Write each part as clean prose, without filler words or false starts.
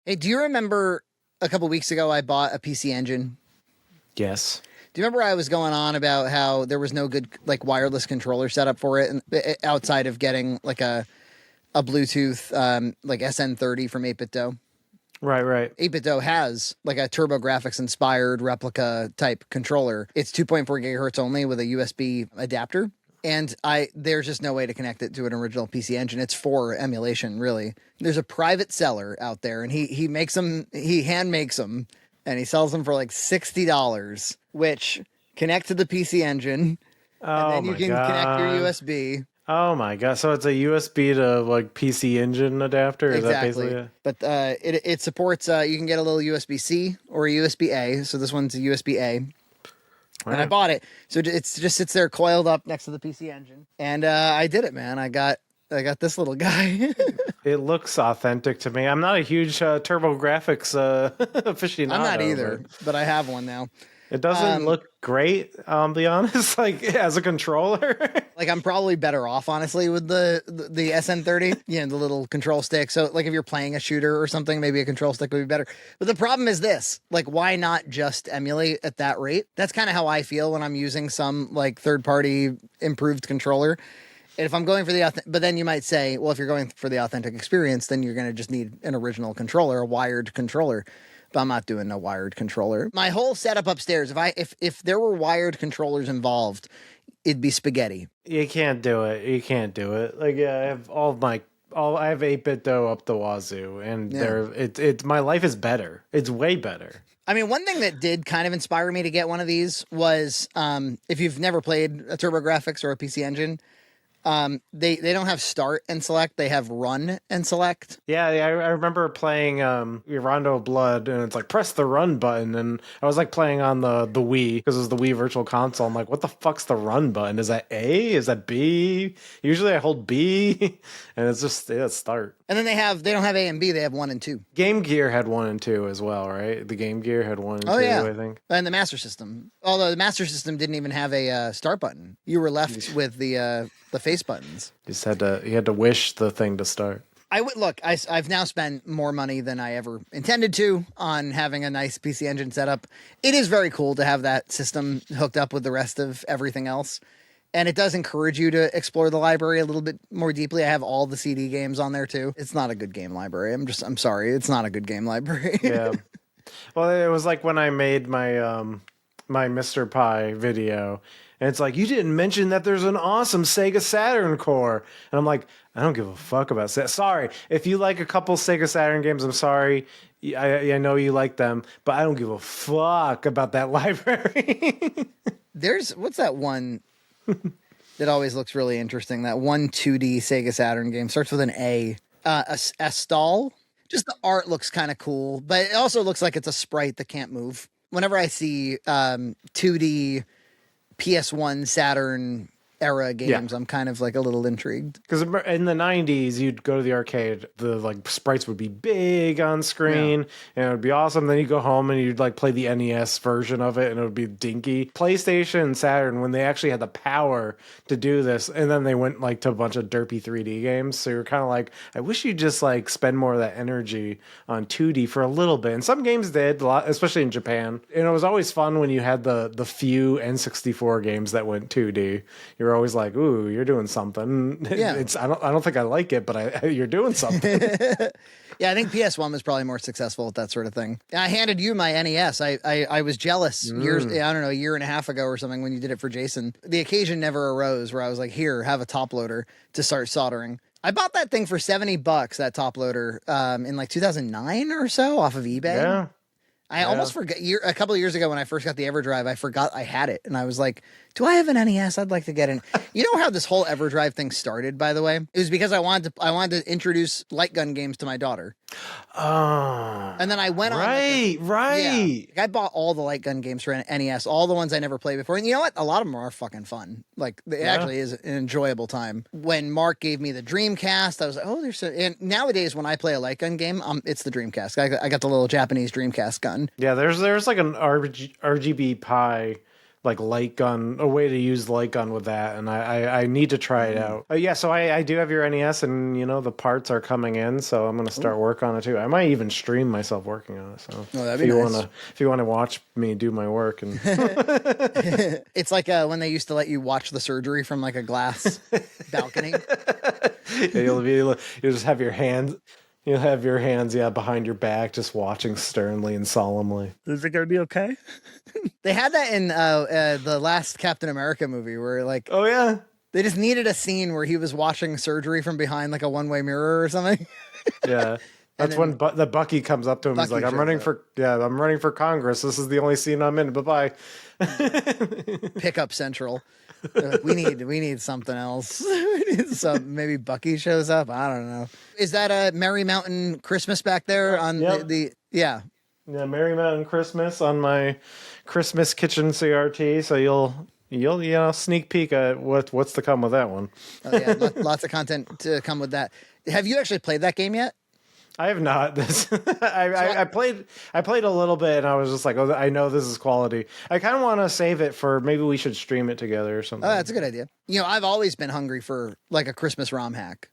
Hey, do you remember a couple weeks ago I bought a PC Engine? Yes. Do you remember I was going on about how there was no good like wireless controller setup for it, and outside of getting like a Bluetooth like SN30 from 8BitDo? Right, right. 8BitDo has like a TurboGrafx inspired replica type controller. It's 2.4 gigahertz only with a USB adapter. And there's just no way to connect it to an original PC Engine. It's for emulation, really. There's a private seller out there, and he makes them, he hand makes them, and he sells them for like $60, which connect to the PC Engine, and Oh then you my can connect your god. USB. Oh my god. So it's a USB to like PC Engine adapter? Is that basically Exactly. it? But it supports, you can get a little USB-C or a USB-A. So this one's a USB-A. All And I right. bought it. So it just sits there coiled up next to the PC Engine. And I did it, man. I got this little guy. It looks authentic to me. I'm not a huge TurboGrafx I'm not aficionado, either, but but I have one now. it doesn't look great, I'll be honest, like as a controller. Like I'm probably better off, honestly, with the SN30, the little control stick. So like if you're playing a shooter or something, maybe a control stick would be better. But the problem is this: like, why not just emulate at that rate? That's kind of how I feel when I'm using some like third party improved controller. And if I'm going for but then you might say, well, if you're going for the authentic experience, then you're going to just need an original controller, a wired controller. But I'm not doing a wired controller. My whole setup upstairs, if there were wired controllers involved, it'd be spaghetti. You can't do it. You can't do it. Like yeah, I have I have 8-bit dough up the wazoo, and Yeah. it's my life is better. It's way better. I mean, one thing that did kind of inspire me to get one of these was if you've never played a TurboGrafx or a PC Engine, they don't have start and select, they have run and select. Yeah, I remember playing Rondo of Blood, and it's like press the run button, and I was like playing on the Wii because it was the Wii Virtual Console. I'm like, what the fuck's the run button? Is that A? Is that B? Usually I hold B, and it's just start. And then they don't have A and B, they have 1 and 2. Game Gear had 1 and 2 as well, right? The Game Gear had 1 and 2, Yeah. I think. And the Master System. Although the Master System didn't even have a start button. You were left with the face buttons. You had to wish the thing to start. I've now spent more money than I ever intended to on having a nice PC Engine setup. It is very cool to have that system hooked up with the rest of everything else. And it does encourage you to explore the library a little bit more deeply. I have all the CD games on there too. It's not a good game library. I'm sorry. It's not a good game library. Yeah. Well, it was like when I made my my Mr. Pie video, and it's like, you didn't mention that there's an awesome Sega Saturn core. And I'm like, I don't give a fuck about that. Sorry. If you like a couple Sega Saturn games, I'm sorry. I know you like them, but I don't give a fuck about that library. What's that one that always looks really interesting? That one 2D Sega Saturn game starts with an A. A stall. Just the art looks kind of cool, but it also looks like it's a sprite that can't move. Whenever I see 2D PS1 Saturn era games, I'm kind of like a little intrigued. Because in the 90s, you'd go to the arcade, the like sprites would be big on screen, and it would be awesome. Then you go home and you'd like play the NES version of it, and it would be dinky. PlayStation and Saturn, when they actually had the power to do this, and then they went like to a bunch of derpy 3D games. So you're kind of like, I wish you'd just like spend more of that energy on 2D for a little bit. And some games did, a lot, especially in Japan. And it was always fun when you had the few N64 games that went 2D. You're always like, ooh, you're doing something. Yeah. I don't think I like it, but you're doing something. Yeah, I think PS1 was probably more successful at that sort of thing. I handed you my NES. I was jealous years, I don't know, a year and a half ago or something when you did it for Jason. The occasion never arose where I was like, here, have a top loader to start soldering. I bought that thing for $70, that top loader, in like 2009 or so off of eBay. Yeah. I almost forgot a couple of years ago when I first got the EverDrive, I forgot I had it. And I was like, do I have an NES? I'd like to get in. You know how this whole EverDrive thing started, by the way? It was because I wanted to introduce light gun games to my daughter. Oh. And then I went on. Right. Yeah, I bought all the light gun games for NES, all the ones I never played before. And you know what? A lot of them are fucking fun. Like, it actually is an enjoyable time. When Mark gave me the Dreamcast, I was like, oh, and nowadays when I play a light gun game, it's the Dreamcast. I got the little Japanese Dreamcast gun. Yeah, there's like an RGB Pi like light gun, a way to use light gun with that, and I need to try it out. Yeah, so I do have your NES, and the parts are coming in, so I'm gonna start work on it too. I might even stream myself working on it. So that'd be nice. if you wanna watch me do my work, and It's like when they used to let you watch the surgery from like a glass balcony. you'll just have your hands. You'll have your hands, behind your back, just watching sternly and solemnly. Is it gonna be okay? They had that in the last Captain America movie, where like, oh yeah, they just needed a scene where he was watching surgery from behind like a one-way mirror or something. Yeah, that's when the Bucky comes up to him. He's like, "I'm running for Congress. This is the only scene I'm in. Bye bye." Pickup Central. Like, we need something else. Maybe Bucky shows up. I don't know. Is that a Merry Mountain Christmas back there on the yeah? Yeah, Merry Mountain Christmas on my Christmas kitchen CRT. So you'll sneak peek at what's to come with that one. Oh yeah, lots of content to come with that. Have you actually played that game yet? I have not. I played a little bit, and I was just like, "Oh, I know this is quality." I kind of want to save it for maybe we should stream it together or something. Oh, that's a good idea. I've always been hungry for like a Christmas ROM hack.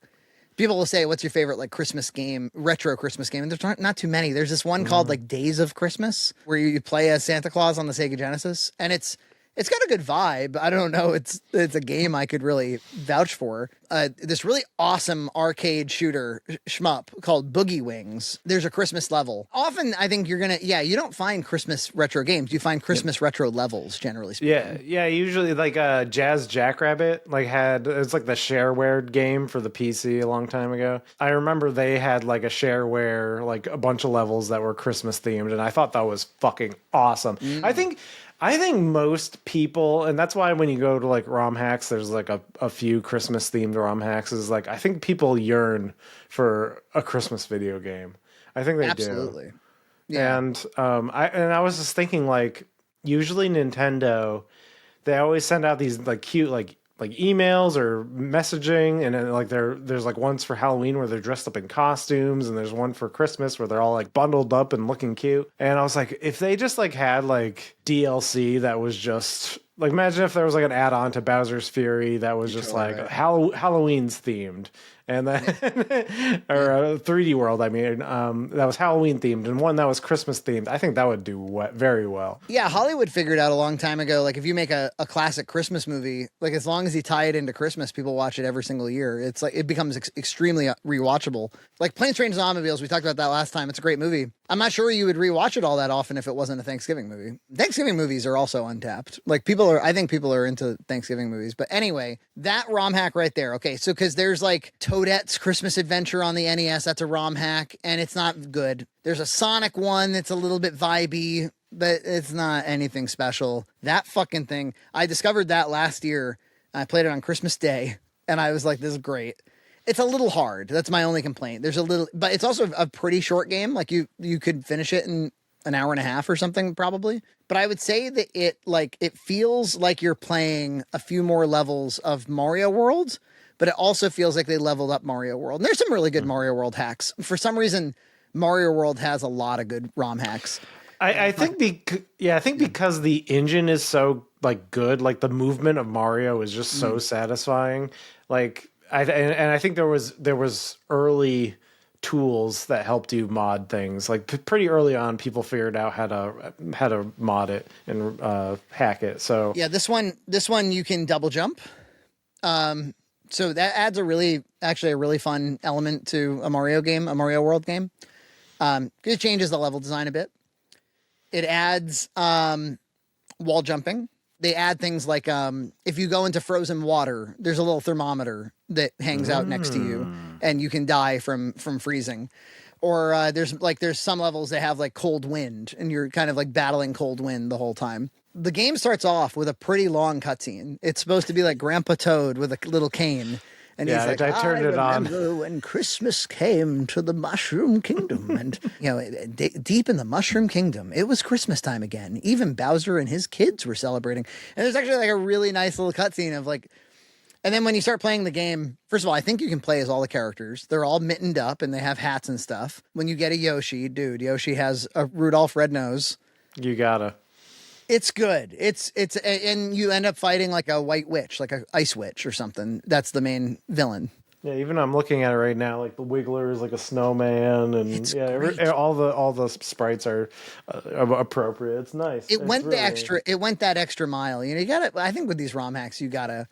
People will say, "What's your favorite like Christmas game, retro Christmas game?" And there's not too many. There's this one called like Days of Christmas, where you play as Santa Claus on the Sega Genesis, and it's got a good vibe. I don't know. It's a game I could really vouch for. This really awesome arcade shooter shmup called Boogie Wings. There's a Christmas level. Often, I think you don't find Christmas retro games. You find Christmas retro levels, generally speaking. Yeah. Usually, like Jazz Jackrabbit, it's like the shareware game for the PC a long time ago. I remember they had like a shareware, like a bunch of levels that were Christmas themed, and I thought that was fucking awesome. I think most people, and that's why when you go to like ROM hacks, there's like a few Christmas themed ROM hacks. Is like I think people yearn for a Christmas video game. I think they do. Absolutely. Yeah. And I was just thinking, like, usually Nintendo, they always send out these like cute like emails or messaging, and then like there's like ones for Halloween where they're dressed up in costumes, and there's one for Christmas where they're all like bundled up and looking cute. And I was like, if they just like had like DLC that was just like, imagine if there was like an add-on to Bowser's Fury that was just like right. Halloween's themed. And then, or 3D World, I mean, that was Halloween themed, and one that was Christmas themed. I think that would do very well. Yeah, Hollywood figured out a long time ago, like if you make a classic Christmas movie, like as long as you tie it into Christmas, people watch it every single year. It's like it becomes extremely rewatchable. Like Planes, Trains, and Automobiles, we talked about that last time. It's a great movie. I'm not sure you would rewatch it all that often if it wasn't a Thanksgiving movie. Thanksgiving movies are also untapped. Like I think people are into Thanksgiving movies. But anyway, that ROM hack right there. Okay, so because there's like Toadette's Christmas Adventure on the NES, that's a ROM hack, and it's not good. There's a Sonic one that's a little bit vibey, but it's not anything special. That fucking thing, I discovered that last year. I played it on Christmas Day, and I was like, this is great. It's a little hard. That's my only complaint. But it's also a pretty short game. Like you could finish it in an hour and a half or something probably. But I would say that it feels like you're playing a few more levels of Mario World, but it also feels like they leveled up Mario World. And there's some really good Mario World hacks. For some reason, Mario World has a lot of good ROM hacks. I think because the engine is so like good, like the movement of Mario is just so satisfying. Like I think there was early tools that helped you mod things. Like pretty early on, people figured out how to mod it and hack it. So yeah, this one you can double jump. So that adds a really fun element to a Mario World game. It changes the level design a bit. It adds wall jumping. They add things like if you go into frozen water, there's a little thermometer that hangs out next to you, and you can die from freezing. Or there's some levels that have like cold wind, and you're kind of like battling cold wind the whole time. The game starts off with a pretty long cutscene. It's supposed to be like Grandpa Toad with a little cane. And he's like, I turned it on. When Christmas came to the Mushroom Kingdom, and deep in the Mushroom Kingdom, it was Christmas time again. Even Bowser and his kids were celebrating. And there's actually like a really nice little cutscene of like, and then when you start playing the game, first of all, I think you can play as all the characters. They're all mittened up and they have hats and stuff. When you get a Yoshi, Yoshi has a Rudolph red nose. You gotta. It's good. And you end up fighting like a white witch, like a ice witch or something. That's the main villain. Yeah, even I'm looking at it right now, like the Wiggler is like a snowman, and It's yeah, great. all the sprites are appropriate. It's nice. It It's went the really extra. It went that extra mile. You know, you got to. I think with these ROM hacks, you got to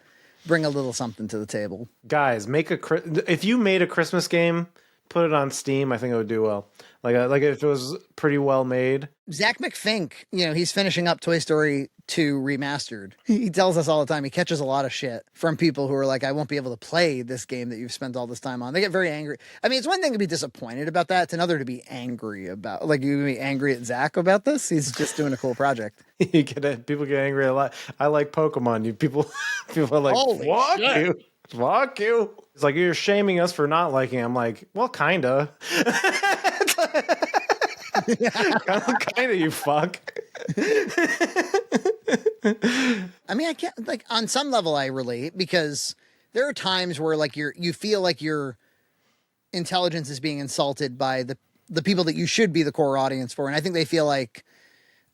bring a little something to the table. guys, if you made a Christmas game, put it on Steam. I think it would do well. Like if it was pretty well made. Zach McFink, you know, he's finishing up Toy Story 2 remastered. He tells us all the time. He catches a lot of shit from people who are like, I won't be able to play this game that you've spent all this time on. They get very angry. I mean, it's one thing to be disappointed about that. It's another to be angry about. Like, you be angry at Zach about this? He's just doing a cool project. People get angry a lot. I like Pokemon. People are like, Holy fuck shit. you. Fuck you. It's like, you're shaming us for not liking it. I'm like, well, kinda. Kinda, you fuck. I mean, I can't, like, on some level I relate, because there are times where like you feel like your intelligence is being insulted by the people that you should be the core audience for. And I think they feel like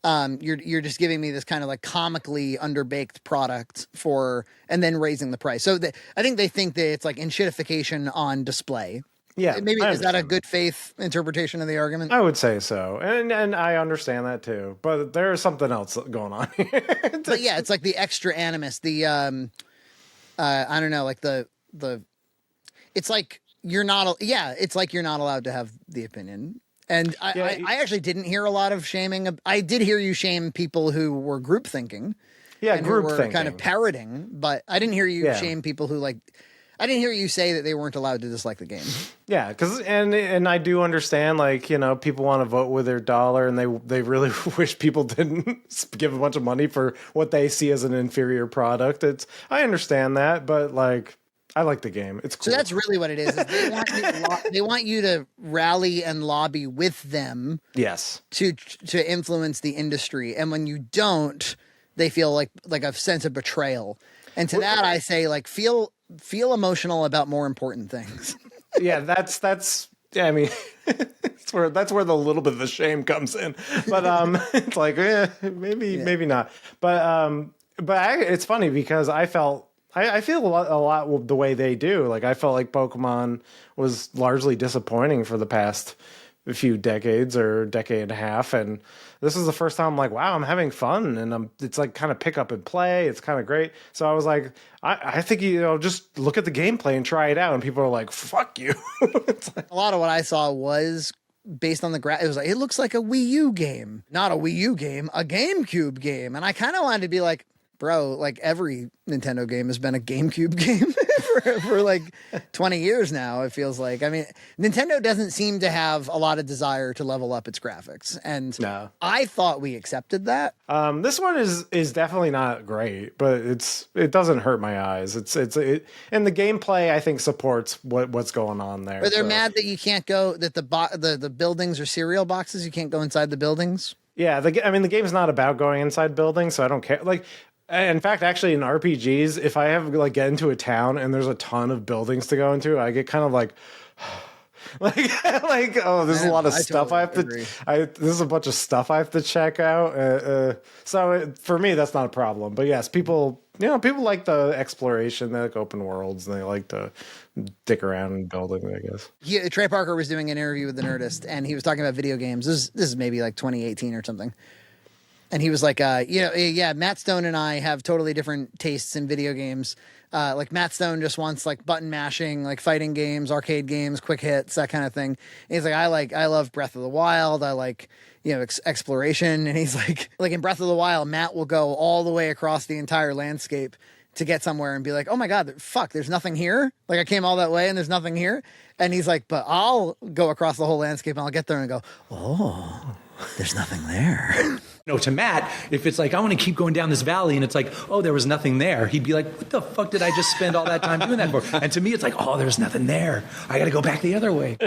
you're just giving me this kind of like comically underbaked product and then raising the price. So I think they think that it's like enshittification on display. Yeah, Maybe is that a good faith interpretation of the argument? I would say so, and I understand that too. But there's something else going on here. But yeah, it's like the extra animus. The I don't know, like the it's like you're not. Yeah, it's like you're not allowed to have the opinion. And I actually didn't hear a lot of shaming. I did hear you shame people who were group thinking. Yeah, and group who were thinking. kind of parroting, but I didn't hear you shame people who like. I didn't hear you say that they weren't allowed to dislike the game. Yeah, because and I do understand, like, you know, people want to vote with their dollar, and they really wish people didn't give a bunch of money for what they see as an inferior product. I understand that, but like, I like the game. It's cool. So that's really what it is they want you to rally and lobby with them. Yes. To influence the industry, and when you don't, they feel like a sense of betrayal. And to that, I say, like, feel emotional about more important things. Yeah, that's. Yeah, I mean, that's where the little bit of the shame comes in. But it's like, maybe not. But it's funny because I feel a lot with the way they do. Like, I felt like Pokemon was largely disappointing for the past few decades or decade and a half, and this is the first time I'm like, wow, I'm having fun, and it's like kind of pick up and play. It's kind of great. So I was like, I think, you know, just look at the gameplay and try it out. And people are like, fuck you. It's like, a lot of what I saw was based on it was like, it looks like a Wii U game, not a Wii U game, a GameCube game. And I kind of wanted to be like, bro, like every Nintendo game has been a GameCube game for like 20 years now, it feels like. I mean, Nintendo doesn't seem to have a lot of desire to level up its graphics. And I thought we accepted that. This one is definitely not great, but it doesn't hurt my eyes. And the gameplay, I think, supports what's going on there. But they're mad that you can't go, that the buildings are cereal boxes. You can't go inside the buildings. Yeah, the game's not about going inside buildings, so I don't care. Like, in fact, actually, in RPGs, if I have like get into a town and there's a ton of buildings to go into, I get kind of like, oh, there's a lot of stuff totally I have agree. There's a bunch of stuff I have to check out. So for me, that's not a problem. But yes, people like the exploration, they like open worlds, and they like to dick around in buildings, I guess. Trey Parker was doing an interview with The Nerdist, and he was talking about video games. This is maybe like 2018 or something. And he was like, Matt Stone and I have totally different tastes in video games. Like Matt Stone just wants like button mashing, like fighting games, arcade games, quick hits, that kind of thing. And he's like, I love Breath of the Wild. I like, you know, exploration. And he's like in Breath of the Wild, Matt will go all the way across the entire landscape to get somewhere and be like, oh my God, fuck, there's nothing here. Like I came all that way and there's nothing here. And he's like, but I'll go across the whole landscape and I'll get there and go, oh, there's nothing there. No, to Matt, if it's like, I want to keep going down this valley and it's like, oh, there was nothing there, he'd be like, what the fuck did I just spend all that time doing that for? And to me, it's like, oh, there's nothing there. I got to go back the other way.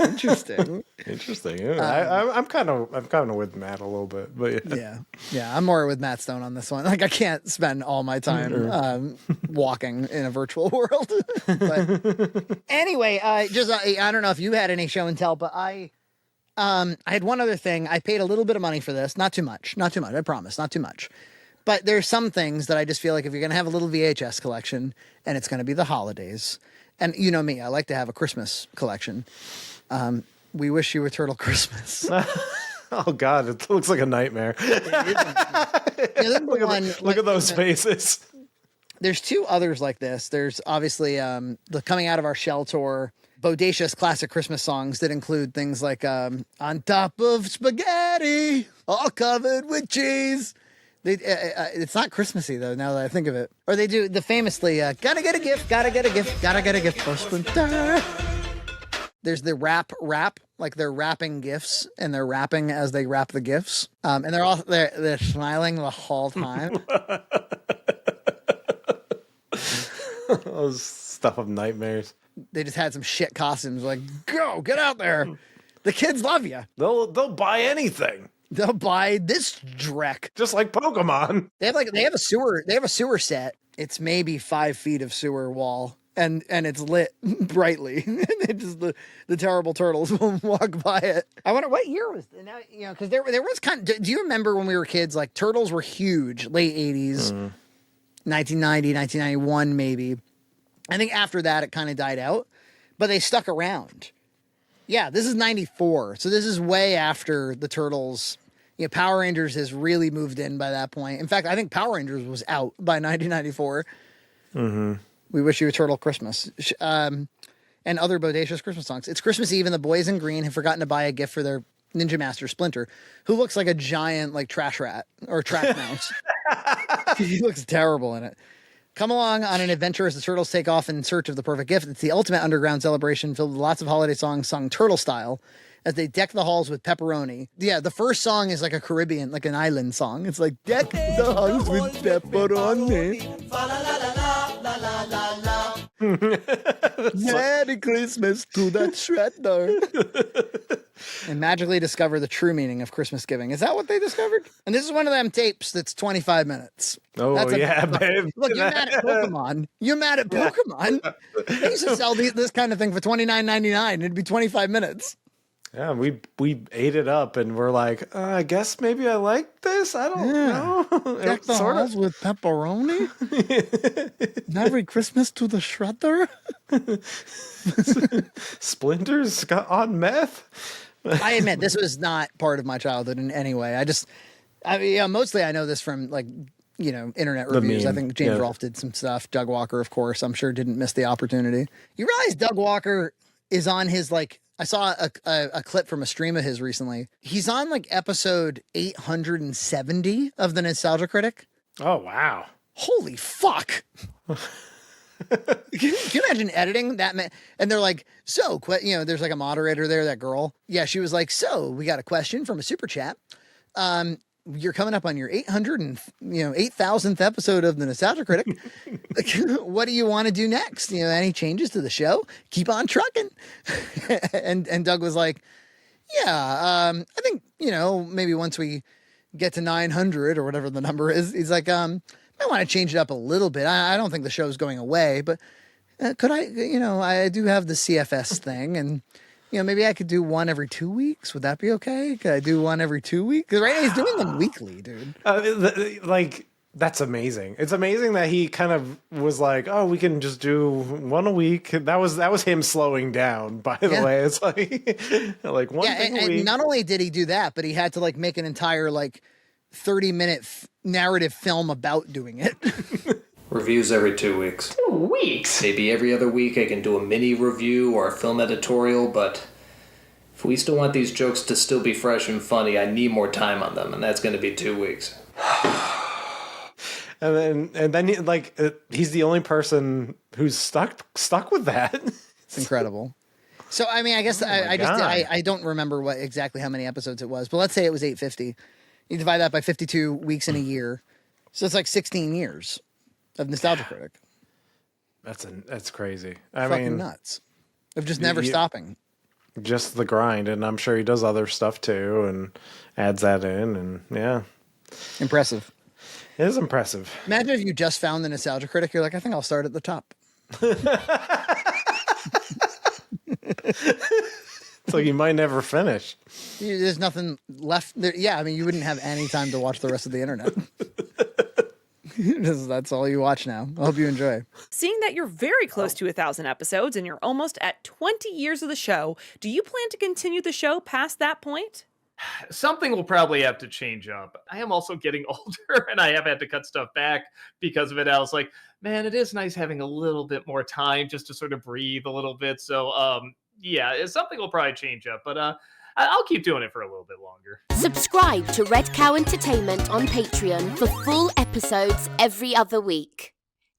Interesting. Yeah. I'm kind of with Matt a little bit, but yeah. I'm more with Matt Stone on this one. Like I can't spend all my time walking in a virtual world. But anyway, I don't know if you had any show and tell, but I I had one other thing. I paid a little bit of money for this. Not too much. Not too much. I promise. Not too much. But there's some things that I just feel like if you're going to have a little VHS collection and it's going to be the holidays, and you know me, I like to have a Christmas collection. We Wish You Were Turtle Christmas. Oh God, it looks like a nightmare. Look at those faces. There's two others like this. There's obviously the Coming Out of Our Shell tour, bodacious classic Christmas songs that include things like On Top of Spaghetti, All Covered with Cheese. It's not Christmassy though, now that I think of it. Or they do the famously Gotta Get a Gift, Gotta Get a Gift, Gotta Get a Gift for Splinter. There's the rap, like they're wrapping gifts and they're rapping as they wrap the gifts. And they're smiling the whole time. Those stuff of nightmares. They just had some shit costumes. Like, go, get out there. The kids love you. They'll buy anything. They'll buy this dreck. Just like Pokemon. They have a sewer set. It's maybe 5 feet of sewer wall. And it's lit brightly. It just the terrible turtles will walk by it. I wonder what year was now, because there was do you remember when we were kids, like turtles were huge, late 80s, 1990, 1991 maybe. I think after that it kind of died out, but they stuck around. Yeah, this is 94. So this is way after the turtles. Power Rangers has really moved in by that point. In fact, I think Power Rangers was out by 1994. Mm-hmm. We Wish You a Turtle Christmas. And other bodacious Christmas songs. It's Christmas Eve and the boys in green have forgotten to buy a gift for their Ninja Master Splinter, who looks like a giant like trash rat or trash mouse. He looks terrible in it. Come along on an adventure as the turtles take off in search of the perfect gift. It's the ultimate underground celebration filled with lots of holiday songs sung turtle style as they deck the halls with pepperoni. Yeah, the first song is like a Caribbean, like an island song. It's like, deck the halls with pepperoni. Merry Christmas to that shredder. And magically discover the true meaning of Christmas giving. Is that what they discovered? And this is one of them tapes that's 25 minutes. Oh, yeah, babe. Look, you're mad at Pokemon. You're mad at Pokemon. They used to sell this kind of thing for $29.99. It'd be 25 minutes. Yeah, we ate it up and we're like, I guess maybe I like this. I don't know. Deck the halls with pepperoni. Merry Christmas to the shredder. Splinters on meth. I admit this was not part of my childhood in any way. Mostly I know this from like, internet reviews. I think James Rolfe did some stuff. Doug Walker, of course, I'm sure didn't miss the opportunity. You realize Doug Walker is on his I saw a clip from a stream of his recently. He's on like episode 870 of the Nostalgia Critic. Oh, wow. Holy fuck. Can you imagine editing that? And they're like, there's like a moderator there, that girl. Yeah, she was like, so we got a question from a super chat. You're coming up on your 8,000th episode of the Nostalgia Critic. What do you want to do next? Any changes to the show? Keep on trucking. and Doug was like, yeah, I think, maybe once we get to 900 or whatever the number is, he's like, I want to change it up a little bit. I don't think the show's going away, but could I, I do have the CFS thing and, maybe I could do one every 2 weeks. Would that be okay? Could I do one every 2 weeks? Because right now he's doing them weekly, dude. That's amazing. It's amazing that he kind of was like, oh, we can just do one a week. That was him slowing down, by the way. It's like one thing a week. And not only did he do that, but he had to make an entire 30-minute narrative film about doing it. Reviews every 2 weeks. 2 weeks? Maybe every other week I can do a mini review or a film editorial, but if we still want these jokes to still be fresh and funny, I need more time on them, and that's going to be 2 weeks. and then he's the only person who's stuck with that. It's incredible. So, I mean, I guess I don't remember exactly how many episodes it was, but let's say it was 850. You divide that by 52 weeks in a year. So it's like 16 years of Nostalgia Critic. That's crazy. I mean, nuts. Of just never stopping. Just the grind, and I'm sure he does other stuff too, and adds that in, and yeah. Impressive. It is impressive. Imagine if you just found the Nostalgia Critic, you're like, I think I'll start at the top. So you might never finish. There's nothing left. There. Yeah, I mean, you wouldn't have any time to watch the rest of the internet. That's all you watch now. I hope you enjoy. Seeing that you're very close to 1,000 episodes and you're almost at 20 years of the show, do you plan to continue the show past that point? Something will probably have to change up. I am also getting older and I have had to cut stuff back because of it. I was like, man, it is nice having a little bit more time just to sort of breathe a little bit. So, yeah, something will probably change up, but I'll keep doing it for a little bit longer. Subscribe to Red Cow Entertainment on Patreon for full episodes every other week.